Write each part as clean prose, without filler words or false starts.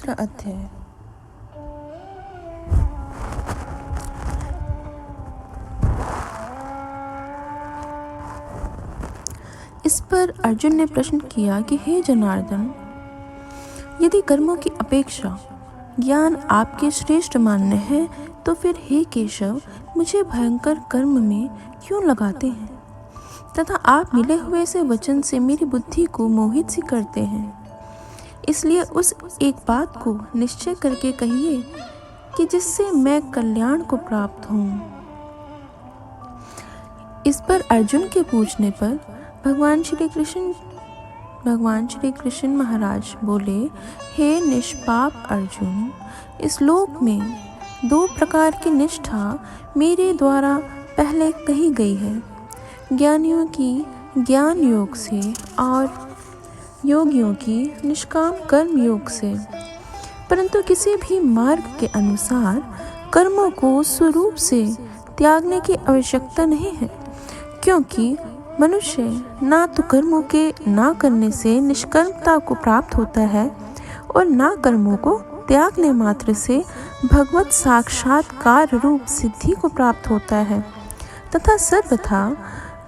तीसरा अध्याय। इस पर अर्जुन ने प्रश्न किया कि हे जनार्दन, यदि कर्मों की अपेक्षा ज्ञान आपके श्रेष्ठ मान्य है तो फिर हे केशव, मुझे भयंकर कर्म में क्यों लगाते हैं तथा आप मिले हुए से वचन से मेरी बुद्धि को मोहित सी करते हैं। इसलिए उस एक बात को निश्चय करके कहिए कि जिससे मैं कल्याण को प्राप्त हूँ। इस पर अर्जुन के पूछने पर भगवान श्री कृष्ण महाराज बोले, हे निष्पाप अर्जुन, इस लोक में दो प्रकार की निष्ठा मेरे द्वारा पहले कही गई है, ज्ञानियों की ज्ञान योग से और योगियों की निष्काम कर्म योग से। परंतु किसी भी मार्ग के अनुसार कर्मों को स्वरूप से त्यागने की आवश्यकता नहीं है, क्योंकि मनुष्य ना तो कर्मों के ना करने से निष्कर्मता को प्राप्त होता है और ना कर्मों को त्यागने मात्र से भगवत साक्षात्कार रूप सिद्धि को प्राप्त होता है, तथा सर्वथा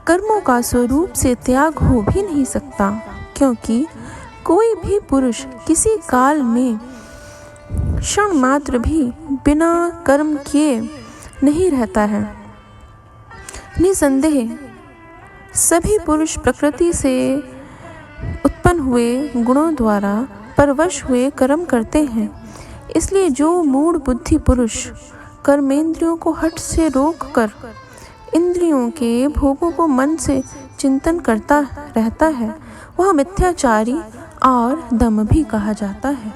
कर्मों का स्वरूप से त्याग हो भी नहीं सकता, क्योंकि कोई भी पुरुष किसी काल में क्षण मात्र भी बिना कर्म किए नहीं रहता है। निसंदेह सभी पुरुष प्रकृति से उत्पन्न हुए गुणों द्वारा परवश हुए कर्म करते हैं। इसलिए जो मूढ़ बुद्धि पुरुष कर्मेंद्रियों को हठ से रोक कर इंद्रियों के भोगों को मन से चिंतन करता रहता है, वह मिथ्याचारी और दम भी कहा जाता है।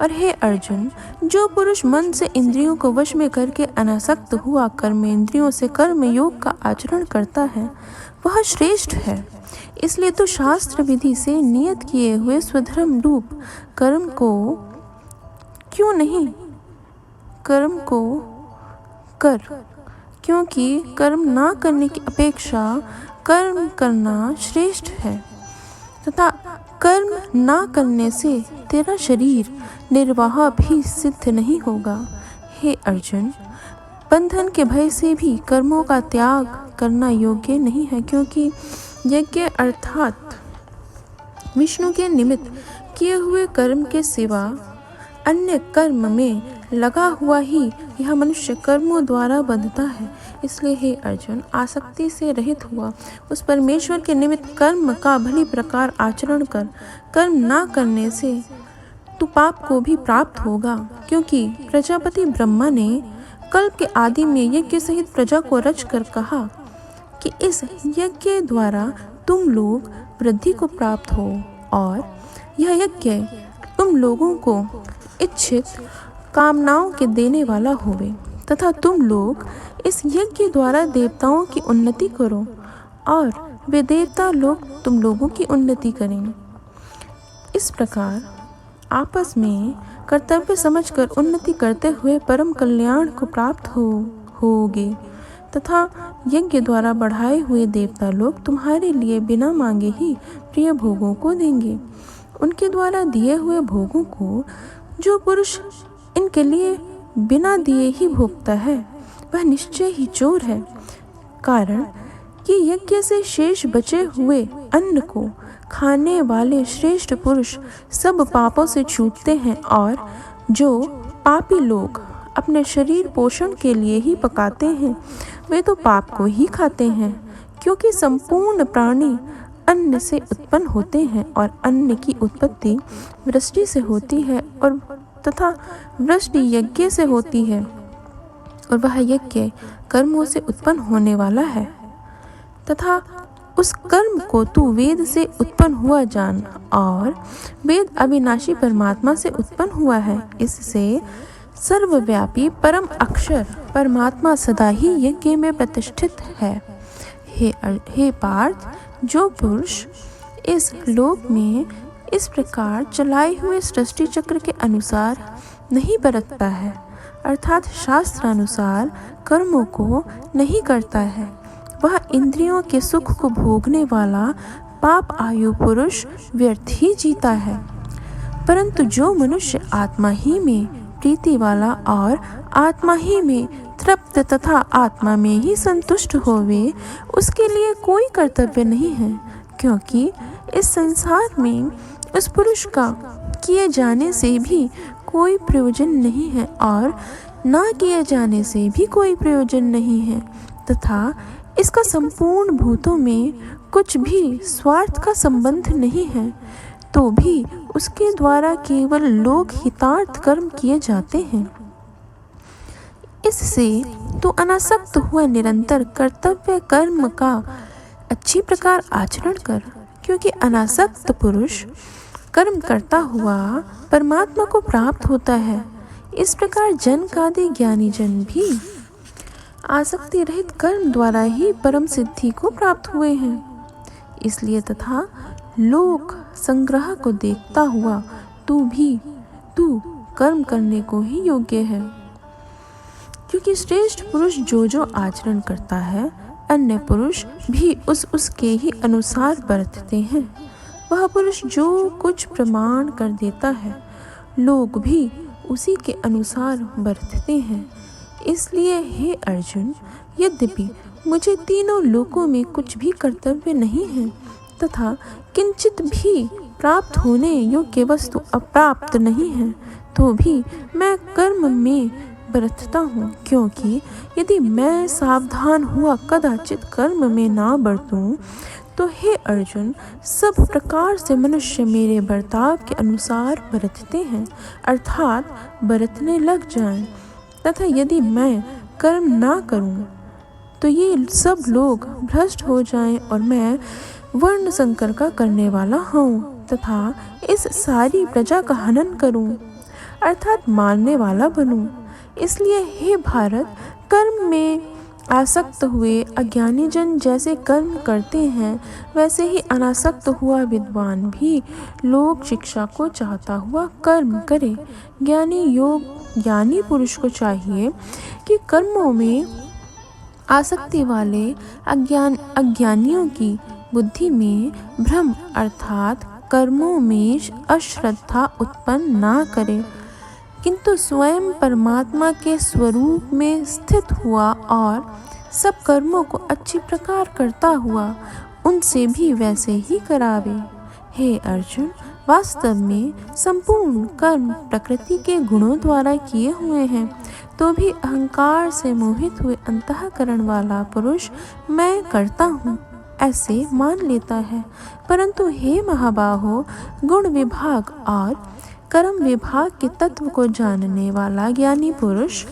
और हे अर्जुन, जो पुरुष मन से इंद्रियों को वश में करके अनासक्त हुआ कर्मेंद्रियों से कर्म योग का आचरण करता है, वह श्रेष्ठ है। इसलिए तो शास्त्र विधि से नियत किए हुए स्वधर्म रूप कर्म को कर, क्योंकि कर्म ना करने की अपेक्षा कर्म करना श्रेष्ठ है, तथा कर्म ना करने से तेरा शरीर निर्वाह भी सिद्ध नहीं होगा। हे अर्जुन, बंधन के भय से भी कर्मों का त्याग करना योग्य नहीं है, क्योंकि यज्ञ अर्थात विष्णु के निमित्त किए हुए कर्म के सिवा अन्य कर्म में लगा हुआ ही यह मनुष्य कर्मों द्वारा बंधता है। इसलिए हे अर्जुन, आसक्ति से रहित हुआ उस परमेश्वर के निमित्त कर्म का भली प्रकार आचरण कर। कर्म ना करने से तू पाप को भी प्राप्त होगा, क्योंकि प्रजापति ब्रह्मा ने कल्प के आदि में यज्ञ सहित प्रजा को रच कर कहा कि इस यज्ञ द्वारा तुम लोग वृद्धि को प्राप्त हो, और यह यज्ञ तुम लोगों को इच्छित कामनाओं के देने वाला होवे, तथा तुम लोग इस यज्ञ द्वारा देवताओं की उन्नति करो और वे देवता लोग तुम लोगों की उन्नति करेंगे। इस प्रकार आपस में कर्तव्य समझकर उन्नति करते हुए परम कल्याण को प्राप्त होगे, तथा यज्ञ द्वारा बढ़ाए हुए देवता लोग तुम्हारे लिए बिना मांगे ही प्रिय भोगों को देंगे। उनके द्वारा दिए हुए भोगों को जो पुरुष इनके लिए बिना दिए ही भोगता है, वह निश्चय ही चोर है। कारण कि यज्ञ से शेष बचे हुए अन्न को खाने वाले श्रेष्ठ पुरुष सब पापों से छूटते हैं, और जो पापी लोग अपने शरीर पोषण के लिए ही पकाते हैं, वे तो पाप को ही खाते हैं, क्योंकि संपूर्ण प्राणी अन्न से उत्पन्न होते हैं और अन्न की उत्पत्ति वृष्टि से होती है और तथा वृष्टि यज्ञ से होती है, और वह यज्ञ कर्मों से उत्पन्न होने वाला है, तथा उस कर्म को तू वेद से उत्पन्न हुआ जान, और वेद अविनाशी परमात्मा से उत्पन्न हुआ है। इससे सर्वव्यापी परम अक्षर परमात्मा सदा ही यज्ञ में प्रतिष्ठित है। हे पार्थ, जो पुरुष इस लोक में इस प्रकार चलाए हुए सृष्टि चक्र के अनुसार नहीं बरतता है, अर्थात शास्त्रानुसार कर्मों को नहीं करता है, वह इंद्रियों के सुख को भोगने वाला पाप आयु पुरुष व्यर्थ ही जीता है। परंतु जो मनुष्य आत्मा ही में प्रीति वाला और आत्मा ही में तृप्त तथा आत्मा में ही संतुष्ट होवे, उसके लिए कोई कर्तव्य नहीं है, क्योंकि इस संसार में उस पुरुष का किए जाने से भी कोई प्रयोजन नहीं है और ना किए जाने से भी कोई प्रयोजन नहीं है, तथा इसका संपूर्ण भूतों में कुछ भी स्वार्थ का संबंध नहीं है, तो भी उसके द्वारा केवल लोक हितार्थ कर्म किए जाते हैं। इससे तो अनासक्त हुआ निरंतर कर्तव्य कर्म का अच्छी प्रकार आचरण कर, क्योंकि अनासक्त पुरुष कर्म करता हुआ परमात्मा को प्राप्त होता है। इस प्रकार जनकादि ज्ञानी जन भी आसक्ति रहित कर्म द्वारा ही परम सिद्धि को प्राप्त हुए हैं। इसलिए तथा लोक संग्रह को देखता हुआ तू कर्म करने को ही योग्य है, क्योंकि श्रेष्ठ पुरुष जो आचरण करता है, अन्य पुरुष भी उसके ही अनुसार बरतते हैं। वह पुरुष जो कुछ प्रमाण कर देता है, लोग भी उसी के अनुसार बरतते हैं। इसलिए हे अर्जुन, यद्यपि मुझे तीनों लोकों में कुछ भी कर्तव्य नहीं है तथा किंचित भी प्राप्त होने योग्य वस्तु अप्राप्त नहीं है, तो भी मैं कर्म में बरतता हूँ, क्योंकि यदि मैं सावधान हुआ कदाचित कर्म में ना बरतूं, तो हे अर्जुन, सब प्रकार से मनुष्य मेरे बर्ताव के अनुसार बरतते हैं, अर्थात बरतने लग जाएं, तथा यदि मैं कर्म ना करूं, तो ये सब लोग भ्रष्ट हो जाएं और मैं वर्ण संकर का करने वाला हूँ तथा इस सारी प्रजा का हनन करूं, अर्थात मारने वाला बनूं। इसलिए हे भारत, कर्म में आसक्त हुए अज्ञानी जन जैसे कर्म करते हैं, वैसे ही अनासक्त हुआ विद्वान भी लोक शिक्षा को चाहता हुआ कर्म करे। ज्ञानी पुरुष को चाहिए कि कर्मों में आसक्ति वाले अज्ञानियों की बुद्धि में भ्रम अर्थात कर्मों में अश्रद्धा उत्पन्न ना करे, किंतु स्वयं परमात्मा के स्वरूप में स्थित हुआ और सब कर्मों को अच्छी प्रकार करता हुआ उनसे भी वैसे ही करावे। हे अर्जुन, वास्तव में संपूर्ण कर्म प्रकृति के गुणों द्वारा किए हुए हैं, तो भी अहंकार से मोहित हुए अंतःकरण वाला पुरुष मैं करता हूँ ऐसे मान लेता है। परंतु हे महाबाहो, गुण विभाग और कर्म विभाग के तत्व को जानने वाला ज्ञानी पुरुष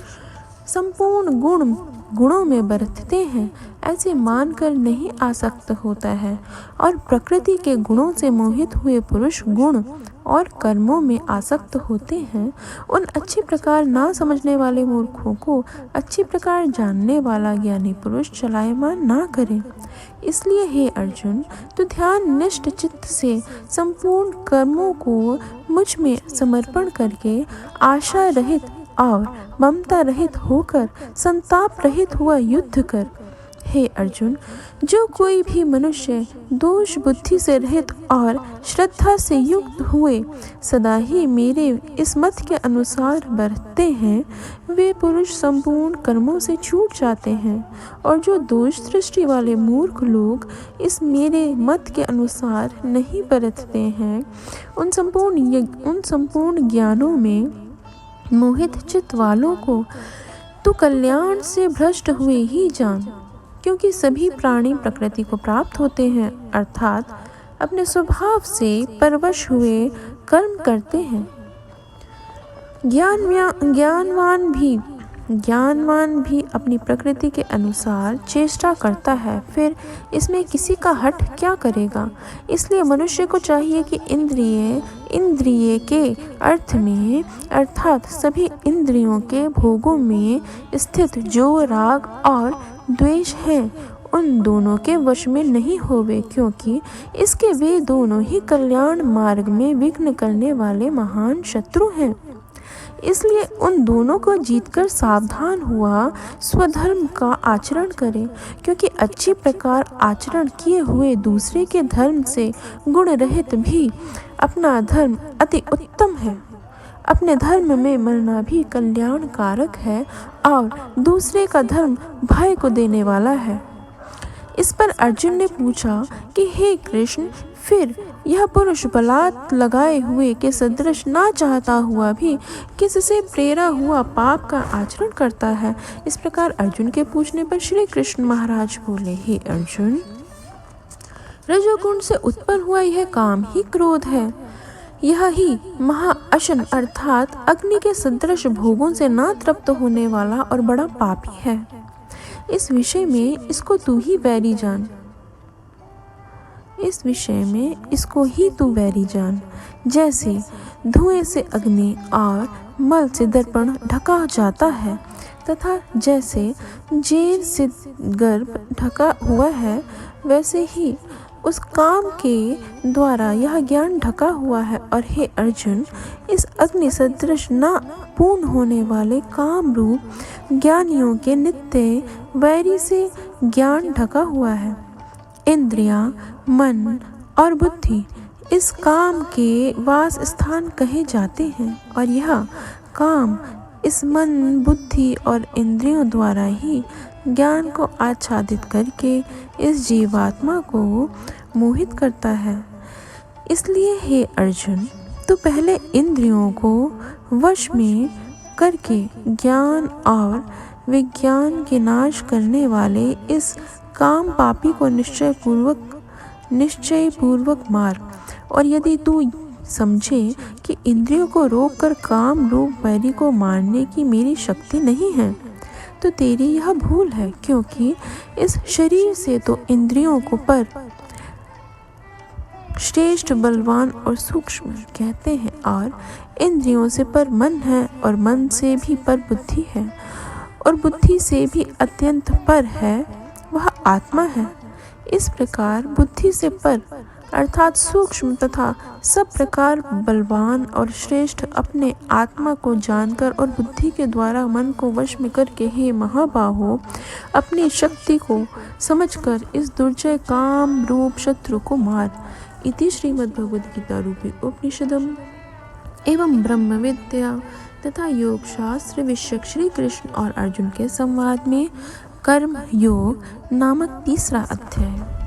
संपूर्ण गुणों में बरतते हैं ऐसे मानकर नहीं आसक्त होता है, और प्रकृति के गुणों से मोहित हुए पुरुष गुण और कर्मों में आसक्त होते हैं। उन अच्छी प्रकार ना समझने वाले मूर्खों को अच्छी प्रकार जानने वाला ज्ञानी पुरुष चलायमान ना करे। इसलिए हे अर्जुन, तू ध्यान निष्ठ चित्त से संपूर्ण कर्मों को मुझ में समर्पण करके आशा रहित और ममता रहित होकर संताप रहित हुआ युद्ध कर। हे अर्जुन, जो कोई भी मनुष्य दोष बुद्धि से रहित और श्रद्धा से युक्त हुए सदा ही मेरे इस मत के अनुसार बरतते हैं, वे पुरुष संपूर्ण कर्मों से छूट जाते हैं, और जो दोष दृष्टि वाले मूर्ख लोग इस मेरे मत के अनुसार नहीं बरतते हैं, उन संपूर्ण ज्ञानों में मोहित चित्त वालों को तू कल्याण से भ्रष्ट हुए ही जान, क्योंकि सभी प्राणी प्रकृति को प्राप्त होते हैं, अर्थात अपने स्वभाव से परवश हुए कर्म करते हैं। ज्ञानवान भी अपनी प्रकृति के अनुसार चेष्टा करता है, फिर इसमें किसी का हठ क्या करेगा। इसलिए मनुष्य को चाहिए कि इंद्रिय के अर्थ में अर्थात सभी इंद्रियों के भोगों में स्थित जो राग और द्वेष है, उन दोनों के वश में नहीं होवे, क्योंकि इसके वे दोनों ही कल्याण मार्ग में विघ्न करने वाले महान शत्रु हैं। इसलिए उन दोनों को जीतकर सावधान हुआ स्वधर्म का आचरण करे, क्योंकि अच्छी प्रकार आचरण किए हुए दूसरे के धर्म से गुण रहित भी अपना धर्म अति उत्तम है। अपने धर्म में मरना भी कल्याणकारक है और दूसरे का धर्म भय को देने वाला है। इस पर अर्जुन ने पूछा कि हे कृष्ण, फिर यह पुरुष बलात् लगाए हुए के सदृश ना चाहता हुआ भी किससे प्रेरा हुआ पाप का आचरण करता है। इस प्रकार अर्जुन के पूछने पर श्री कृष्ण महाराज बोले, हे अर्जुन, रजोगुण से उत्पन्न हुआ यह काम ही क्रोध है। यह ही महाअशन अर्थात अग्नि के सदृश भोगों से ना तृप्त होने वाला और बड़ा पापी है। इस विषय में इसको तू ही वैरी जान। इस विषय में इसको ही तू वैरी जान। जैसे धुएं से अग्नि और मल से दर्पण ढका जाता है तथा जैसे जेर से गर्भ ढका हुआ है, वैसे ही उस काम के द्वारा यह ज्ञान ढका हुआ है। और हे अर्जुन, इस अग्नि सदृश ना पूर्ण होने वाले काम रूप ज्ञानियों के नित्य वैरी से ज्ञान ढका हुआ है। इंद्रियां, मन और बुद्धि इस काम के वास स्थान कहे जाते हैं और यह काम इस मन, बुद्धि और इंद्रियों द्वारा ही ज्ञान को आच्छादित करके इस जीवात्मा को मोहित करता है। इसलिए हे अर्जुन, तू पहले इंद्रियों को वश में करके ज्ञान और विज्ञान के नाश करने वाले इस काम पापी को निश्चय पूर्वक मार। और यदि तू समझे कि इंद्रियों को रोककर काम रूप वैरी को मारने की मेरी शक्ति नहीं है, तो तेरी यह भूल है, क्योंकि इस शरीर से तो इंद्रियों को पर श्रेष्ठ, बलवान और सूक्ष्म कहते हैं, और इंद्रियों से पर मन है, और मन से भी पर बुद्धि है, और बुद्धि से भी अत्यंत पर है, वह आत्मा है। इस प्रकार बुद्धि से पर अर्थात सूक्ष्म तथा सब प्रकार बलवान और श्रेष्ठ अपने आत्मा को जानकर और बुद्धि के द्वारा मन को वश में करके, हे महाबाहो, अपनी शक्ति को समझकर इस दुर्जय काम रूप शत्रु को मार। इति श्रीमद्भगवद्गीता रूपी उपनिषदम एवं ब्रह्म विद्या तथा योग शास्त्र विषयक श्री कृष्ण और अर्जुन के संवाद में कर्म योग नामक तीसरा अध्याय।